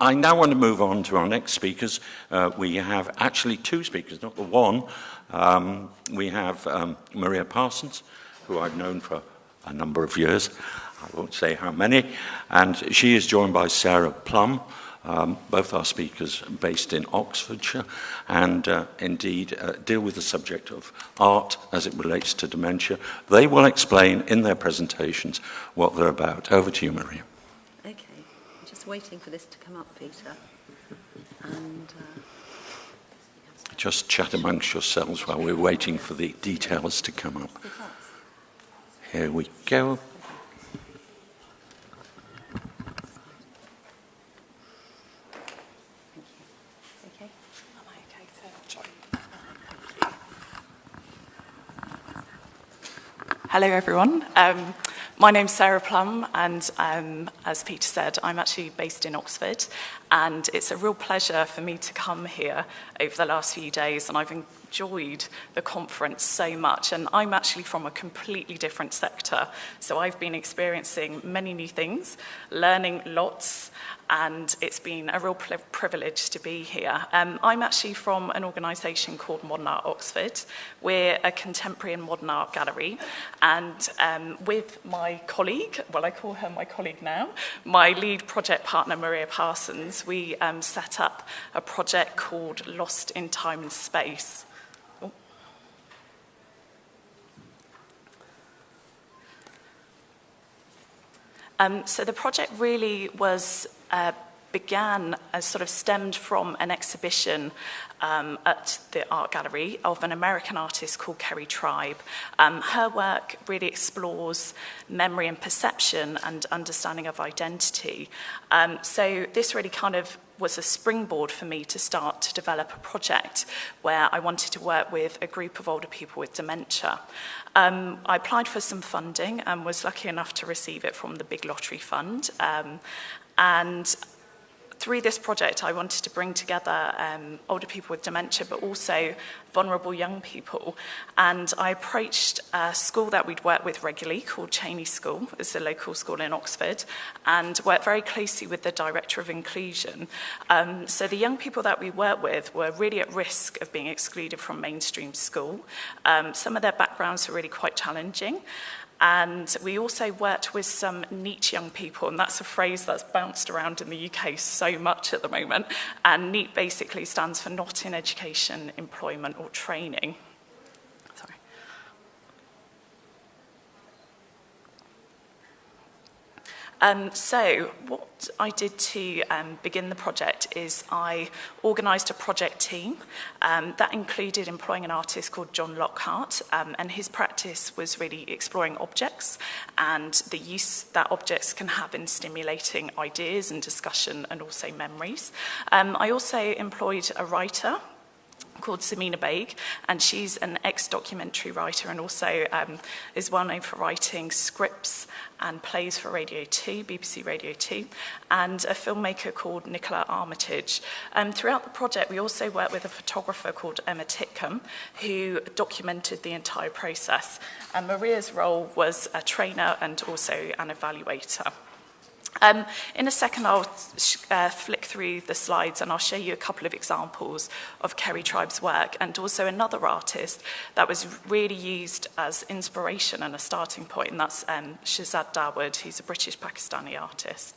I now want to move on to our next speakers. We have actually two speakers, not the one. We have Maria Parsons, who I've known for a number of years. I won't say how many. And she is joined by Sarah Plum, both our speakers based in Oxfordshire, and indeed deal with the subject of art as it relates to dementia. They will explain in their presentations what they're about. Over to you, Maria. Okay, I'm just waiting for this to come up, Peter. And just chat amongst yourselves while we're waiting for the details to come up. Here we go. Hello, everyone. My name's Sarah Plum, and as Peter said, I'm actually based in Oxford, and it's a real pleasure for me to come here over the last few days, and I've enjoyed the conference so much. And I'm actually from a completely different sector, so I've been experiencing many new things, learning lots, and it's been a real privilege to be here. I'm actually from an organisation called Modern Art Oxford. We're a contemporary and modern art gallery, and with my colleague, well, I call her my colleague now, my lead project partner, Maria Parsons, we set up a project called Lost in Time and Space. So the project really began as sort of stemmed from an exhibition at the art gallery of an American artist called Kerry Tribe. Her work really explores memory and perception and understanding of identity. So this really kind of was a springboard for me to start to develop a project where I wanted to work with a group of older people with dementia. I applied for some funding and was lucky enough to receive it from the Big Lottery Fund. And through this project, I wanted to bring together older people with dementia, but also vulnerable young people. And I approached a school that we'd worked with regularly called Cheney School. It's a local school in Oxford, and worked very closely with the Director of Inclusion. So the young people that we worked with were really at risk of being excluded from mainstream school. Some of their backgrounds were really quite challenging. And we also worked with some NEET young people, and that's a phrase that's bounced around in the UK so much at the moment. And NEET basically stands for Not in Education, Employment or Training. Sorry. So what I did to begin the project is I organised a project team that included employing an artist called John Lockhart, and his practice was really exploring objects and the use that objects can have in stimulating ideas and discussion and also memories. I also employed a writer called Samina Baig, and she's an ex-documentary writer and also is well known for writing scripts and plays for Radio 2, BBC Radio 2, and a filmmaker called Nicola Armitage. Throughout the project, we also worked with a photographer called Emma Titcombe, who documented the entire process. And Maria's role was a trainer and also an evaluator. In a second, I'll flick through the slides and I'll show you a couple of examples of Kerry Tribe's work and also another artist that was really used as inspiration and a starting point, and that's Shahzad Dawood, who's a British Pakistani artist.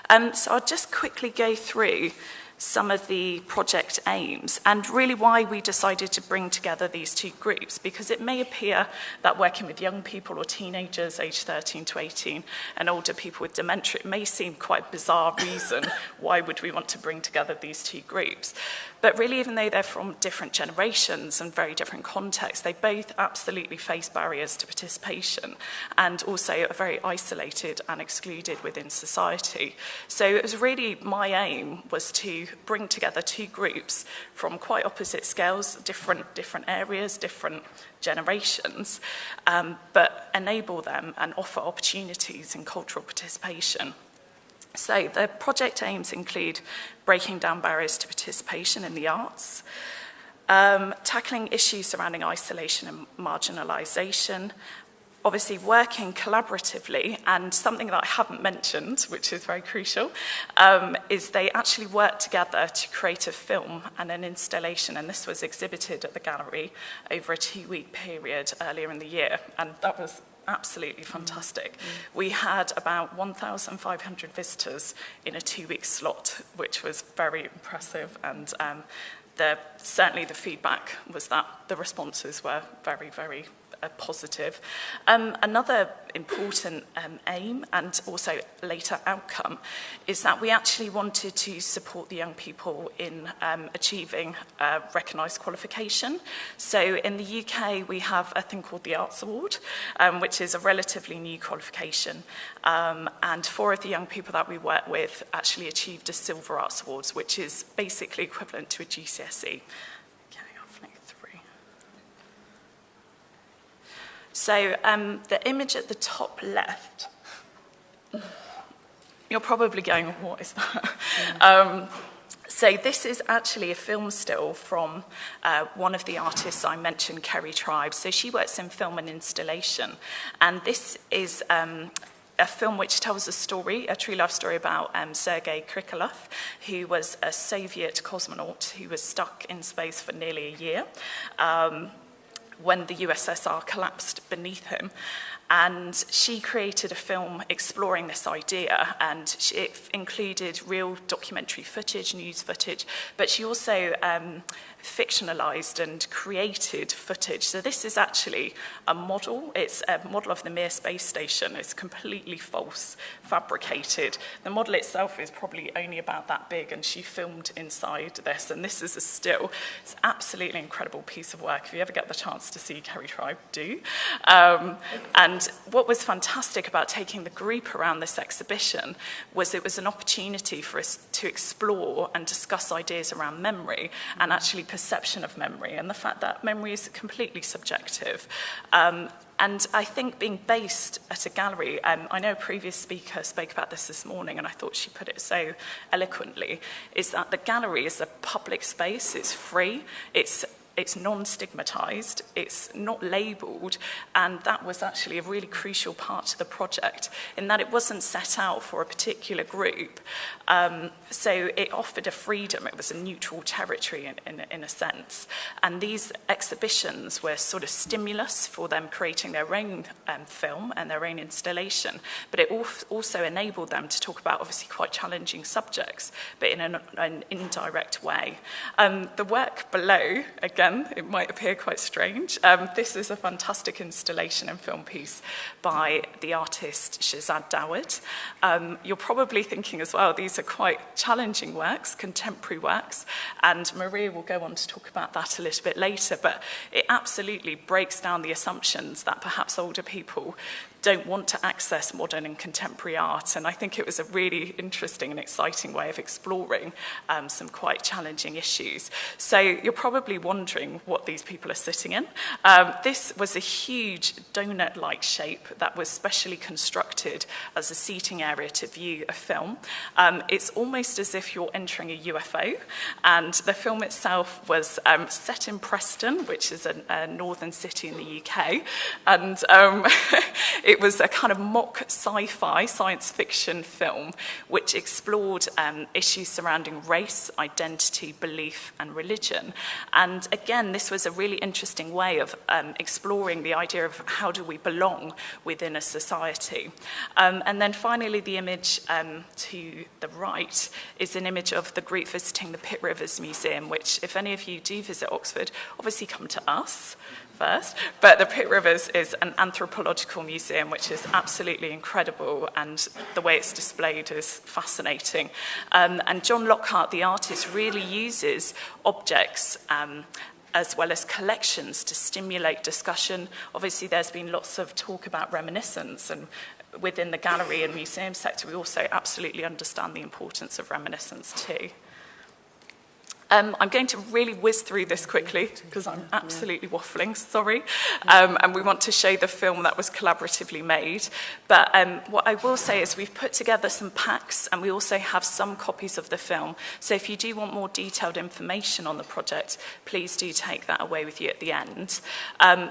So I'll just quickly go through some of the project aims and really why we decided to bring together these two groups, because it may appear that working with young people or teenagers aged 13 to 18 and older people with dementia, it may seem quite a bizarre reason why would we want to bring together these two groups. But really, even though they're from different generations and very different contexts, they both absolutely face barriers to participation and also are very isolated and excluded within society. So it was really my aim was to bring together two groups from quite opposite scales, different areas, different generations, but enable them and offer opportunities in cultural participation. So the project aims include breaking down barriers to participation in the arts, tackling issues surrounding isolation and marginalisation, obviously working collaboratively, and something that I haven't mentioned, which is very crucial, is they actually worked together to create a film and an installation, and this was exhibited at the gallery over a 2-week period earlier in the year, and that was absolutely fantastic. We had about 1,500 visitors in a 2-week slot, which was very impressive, and certainly the feedback was that the responses were very, very positive. Another important aim and also later outcome is that we actually wanted to support the young people in achieving recognised qualification. So in the UK we have a thing called the Arts Award, which is a relatively new qualification, and 4 of the young people that we work with actually achieved a Silver Arts Awards, which is basically equivalent to a GCSE. So the image at the top left, you're probably going, what is that? So this is actually a film still from one of the artists I mentioned, Kerry Tribe. So she works in film and installation, and this is a film which tells a story, a true life story about Sergei Krikalev, who was a Soviet cosmonaut who was stuck in space for nearly a year. When the USSR collapsed beneath him. And she created a film exploring this idea, and it included real documentary footage, news footage, but she also fictionalized and created footage. So this is actually a model. It's a model of the Mir space station. It's completely false, fabricated. The model itself is probably only about that big, and she filmed inside this, and this is a still. It's an absolutely incredible piece of work. If you ever get the chance to see Kerry Tribe, do. And what was fantastic about taking the group around this exhibition was it was an opportunity for us to explore and discuss ideas around memory and actually perception of memory, and the fact that memory is completely subjective. And I think being based at a gallery, I know a previous speaker spoke about this morning, and I thought she put it so eloquently, is that the gallery is a public space, it's free, it's non-stigmatized, it's not labelled, and that was actually a really crucial part to the project in that it wasn't set out for a particular group. So it offered a freedom, it was a neutral territory in a sense. And these exhibitions were sort of stimulus for them creating their own film and their own installation, but it also enabled them to talk about obviously quite challenging subjects, but in an indirect way. The work below, again, it might appear quite strange. This is a fantastic installation and film piece by the artist Shazad Dawud. You're probably thinking as well, these are quite challenging works, contemporary works, and Maria will go on to talk about that a little bit later, but it absolutely breaks down the assumptions that perhaps older people don't want to access modern and contemporary art. And I think it was a really interesting and exciting way of exploring some quite challenging issues. So you're probably wondering what these people are sitting in. This was a huge donut-like shape that was specially constructed as a seating area to view a film. It's almost as if you're entering a UFO. And the film itself was set in Preston, which is a northern city in the UK. And it was a kind of mock sci-fi, science fiction film which explored issues surrounding race, identity, belief and religion. And again, this was a really interesting way of exploring the idea of how do we belong within a society. And then finally, the image to the right is an image of the group visiting the Pitt Rivers Museum, which if any of you do visit Oxford, obviously come to us first, but the Pitt Rivers is an anthropological museum which is absolutely incredible, and the way it's displayed is fascinating. And John Lockhart, the artist, really uses objects as well as collections to stimulate discussion. Obviously, there's been lots of talk about reminiscence, and within the gallery and museum sector, we also absolutely understand the importance of reminiscence too. I'm going to really whiz through this quickly because I'm absolutely waffling, sorry. And we want to show the film that was collaboratively made. But what I will say is we've put together some packs and we also have some copies of the film. So if you do want more detailed information on the project, please do take that away with you at the end.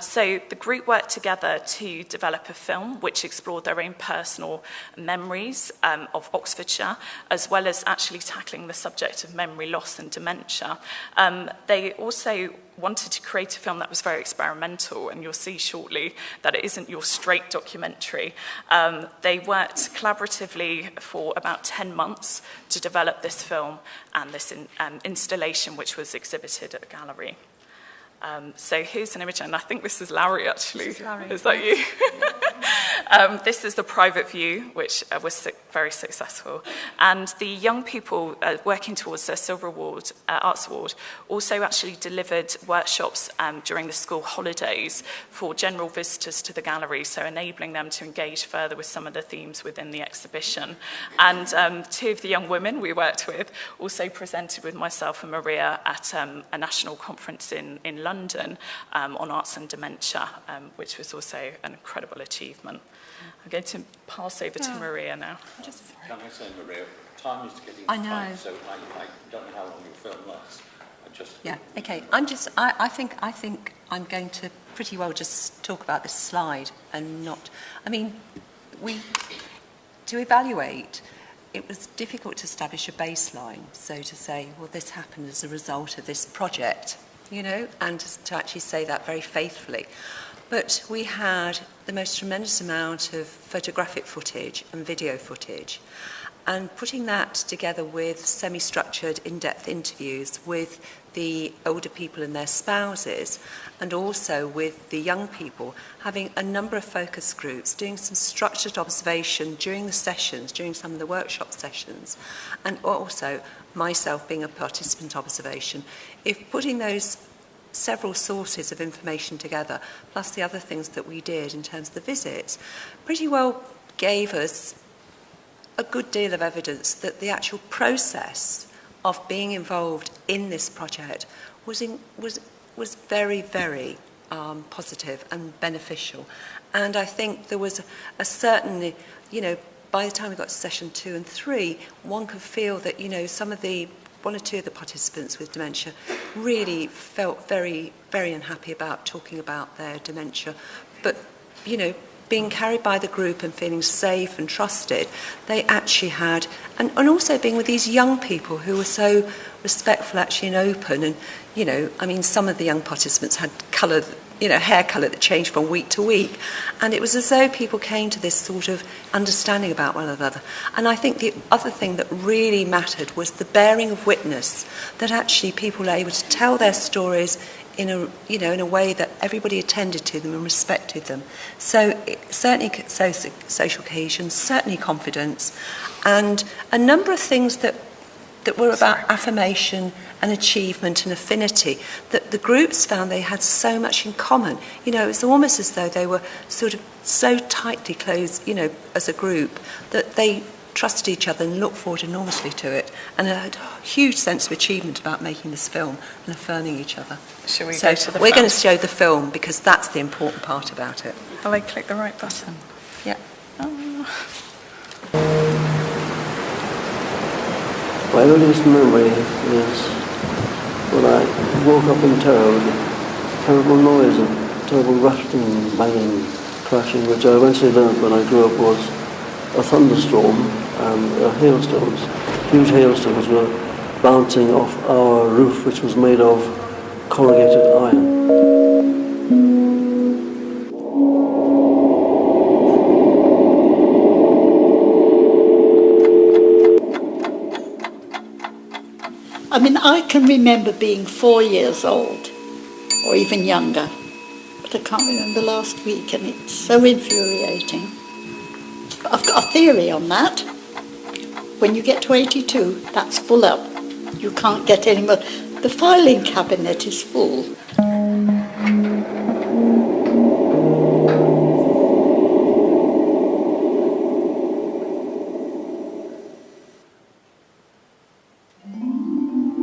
So the group worked together to develop a film which explored their own personal memories of Oxfordshire, as well as actually tackling the subject of memory loss and dementia. They also wanted to create a film that was very experimental, and you'll see shortly that it isn't your straight documentary. They worked collaboratively for about 10 months to develop this film and this installation, which was exhibited at the gallery. So here's an image, and I think this is Larry, actually. This is Larry. Is that you? This is the private view, which was very successful. And the young people working towards their Silver Award, Arts Award also actually delivered workshops during the school holidays for general visitors to the gallery, so enabling them to engage further with some of the themes within the exhibition. And two of the young women we worked with also presented with myself and Maria at a national conference in London on arts and dementia, which was also an incredible achievement. I'm going to pass over to Maria now. Can I say, Maria, time is getting I know. tight, so I don't know how long your film lasts. Yeah, okay. I think I'm going to pretty well just talk about this slide and not... I mean, to evaluate, it was difficult to establish a baseline. So to say, well, this happened as a result of this project, you know, and to actually say that very faithfully. But we had the most tremendous amount of photographic footage and video footage. And putting that together with semi-structured, in-depth interviews with the older people and their spouses, and also with the young people, having a number of focus groups, doing some structured observation during the sessions, during some of the workshop sessions, and also myself being a participant observation. If putting those several sources of information together, plus the other things that we did in terms of the visits, pretty well gave us a good deal of evidence that the actual process of being involved in this project was very, very positive and beneficial. And I think there was a certain, you know, by the time we got to session 2 and 3, one could feel that, you know, one or two of the participants with dementia really felt very, very unhappy about talking about their dementia. But, you know, being carried by the group and feeling safe and trusted, they actually had, and also being with these young people who were so respectful actually and open. And, you know, I mean, some of the young participants had colour, you know, hair colour that changed from week to week. And it was as though people came to this sort of understanding about one another. And I think the other thing that really mattered was the bearing of witness, that actually people were able to tell their stories in a way that everybody attended to them and respected them. So certainly social cohesion, certainly confidence, and a number of things that were about affirmation and achievement and affinity, that the groups found they had so much in common. You know, it was almost as though they were sort of so tightly closed, you know, as a group, that they trusted each other and looked forward enormously to it, and had a huge sense of achievement about making this film and affirming each other. Shall we so go to the we're film? going to show the film because that's the important part about it. Will I click the right button? Yeah. My earliest memory is when I woke up in terror with a terrible noise and terrible rattling, banging, crashing, which I eventually learned when I grew up was a thunderstorm and hailstones. Huge hailstones were bouncing off our roof, which was made of corrugated iron. I mean, I can remember being 4 years old, or even younger, but I can't remember last week, and it's so infuriating. But I've got a theory on that. When you get to 82, that's full up. You can't get any more. The filing cabinet is full.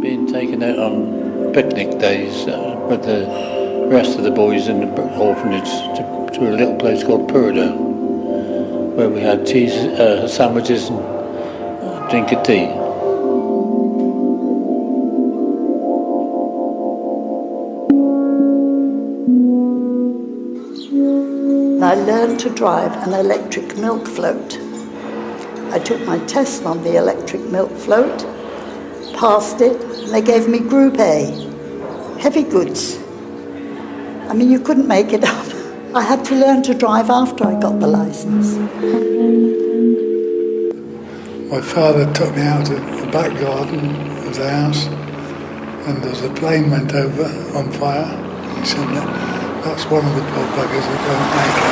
Being taken out on picnic days with the rest of the boys in the orphanage to a little place called Purda, where we had tea, sandwiches and a drink of tea. I learned to drive an electric milk float. I took my test on the electric milk float, passed it, and they gave me Group A, heavy goods. I mean, you couldn't make it up. I had to learn to drive after I got the licence. My father took me out of the back garden of the house, and as a plane went over on fire, he said that's one of the poor buggers that don't make it.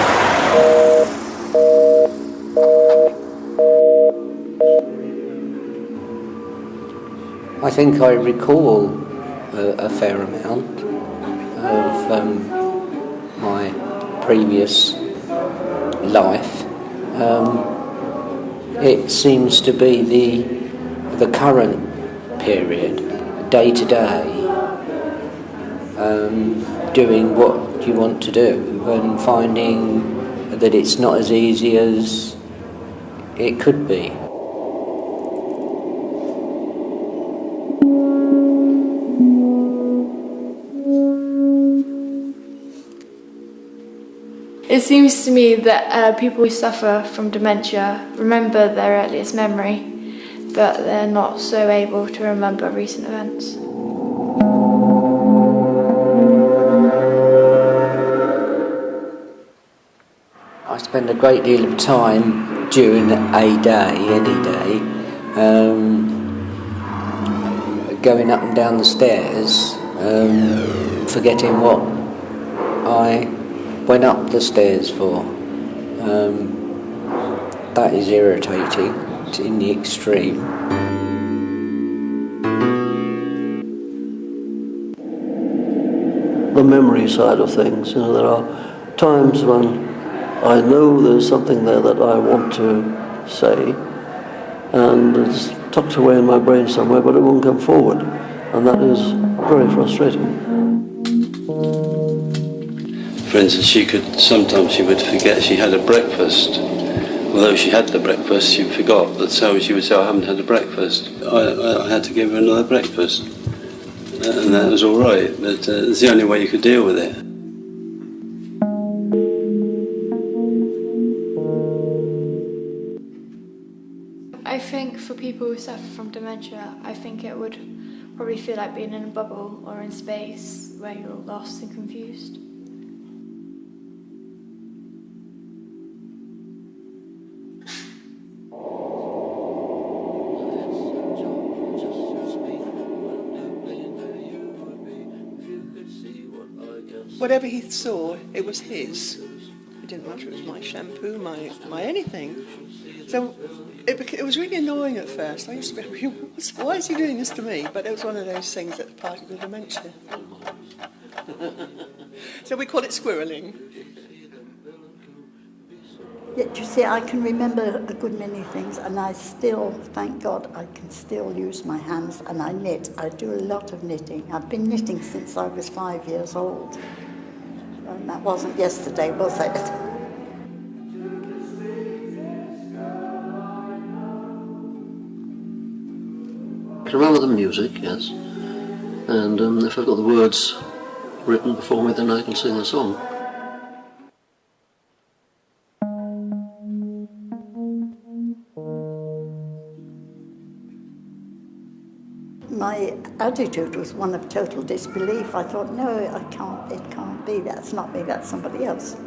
I think I recall a fair amount of my previous life. It seems to be the current period, day to day, doing what you want to do and finding that it's not as easy as it could be. It seems to me that people who suffer from dementia remember their earliest memory, but they're not so able to remember recent events. I spend a great deal of time during a day, any day, going up and down the stairs, forgetting what I went up the stairs for. That is irritating in the extreme. The memory side of things, there are times when I know there's something there that I want to say, and it's tucked away in my brain somewhere, but it won't come forward, and that is very frustrating. For instance, sometimes she would forget she had a breakfast. Although she had the breakfast, she forgot. But so she would say, I haven't had a breakfast. I had to give her another breakfast. And that was all right. But it's the only way you could deal with it. I think for people who suffer from dementia, I think it would probably feel like being in a bubble or in space where you're lost and confused. Whatever he saw, it was his. It didn't matter if it was my shampoo, my anything. So it was really annoying at first. I used to be, why is he doing this to me? But it was one of those things that's part of the dementia. So we call it squirreling. Yet, you see, I can remember a good many things, and I still, thank God, I can still use my hands, and I knit. I do a lot of knitting. I've been knitting since I was 5 years old. And that wasn't yesterday, was it? I can remember the music, yes. And if I've got the words written before me, then I can sing the song. My attitude was one of total disbelief. I thought, no, it can't be. That's not me, that's somebody else. I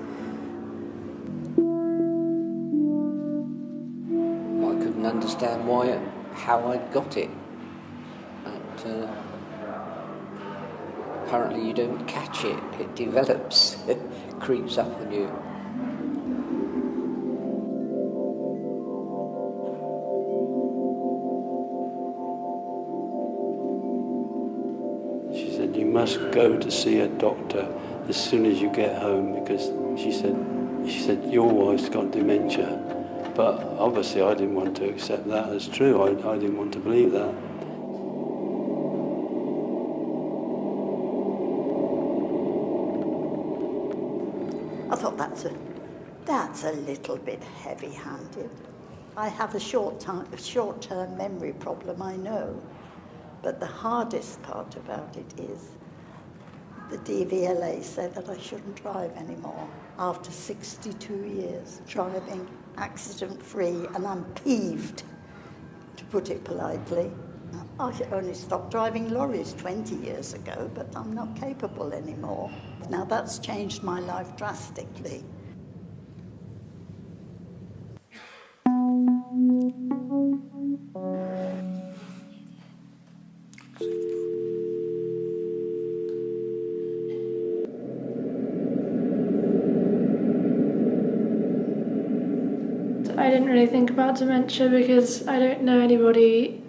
couldn't understand how I'd got it. But apparently you don't catch it. It develops, it creeps up on you. You must go to see a doctor as soon as you get home, because she said your wife's got dementia. But obviously I didn't want to accept that as true. I didn't want to believe that. thought that's a little bit heavy-handed. I have a short-term memory problem, I know, but the hardest part about it is the DVLA said that I shouldn't drive anymore after 62 years driving accident-free, and I'm peeved, to put it politely. I only stopped driving lorries 20 years ago, but I'm not capable anymore. Now that's changed my life drastically. I didn't really think about dementia because I don't know anybody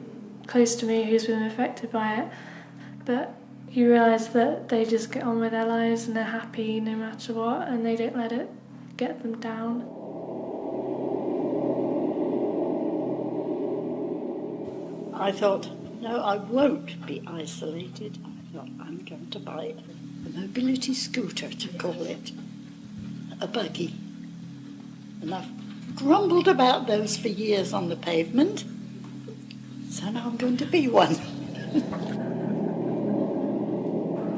close to me who's been affected by it, but you realise that they just get on with their lives and they're happy no matter what, and they don't let it get them down. I thought, no, I won't be isolated. I thought, I'm going to buy a mobility scooter, to call it, a buggy. And I've grumbled about those for years on the pavement, so now I'm going to be one.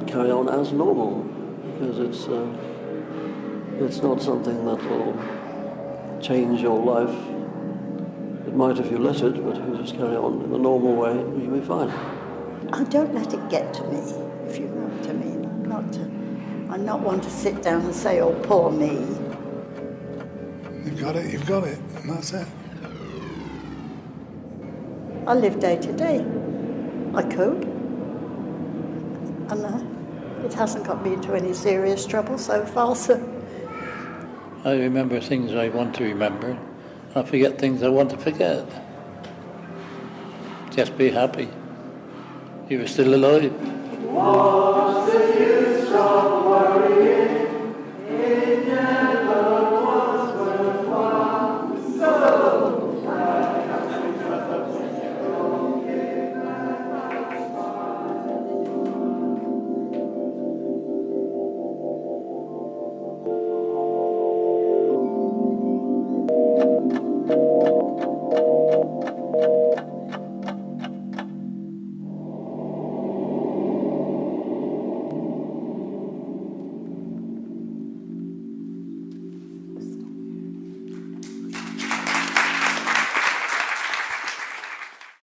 Carry on as normal, because it's not something that will change your life. It might if you let it, but if you just carry on in the normal way, you'll be fine. I don't let it get to me, if you know what I mean. I'm not one to sit down and say, oh, poor me. You've got it, and that's it. I live day to day. I cope. And it hasn't got me into any serious trouble so far, so... I remember things I want to remember. I forget things I want to forget. Just be happy. You were still alive. What's the use of worrying in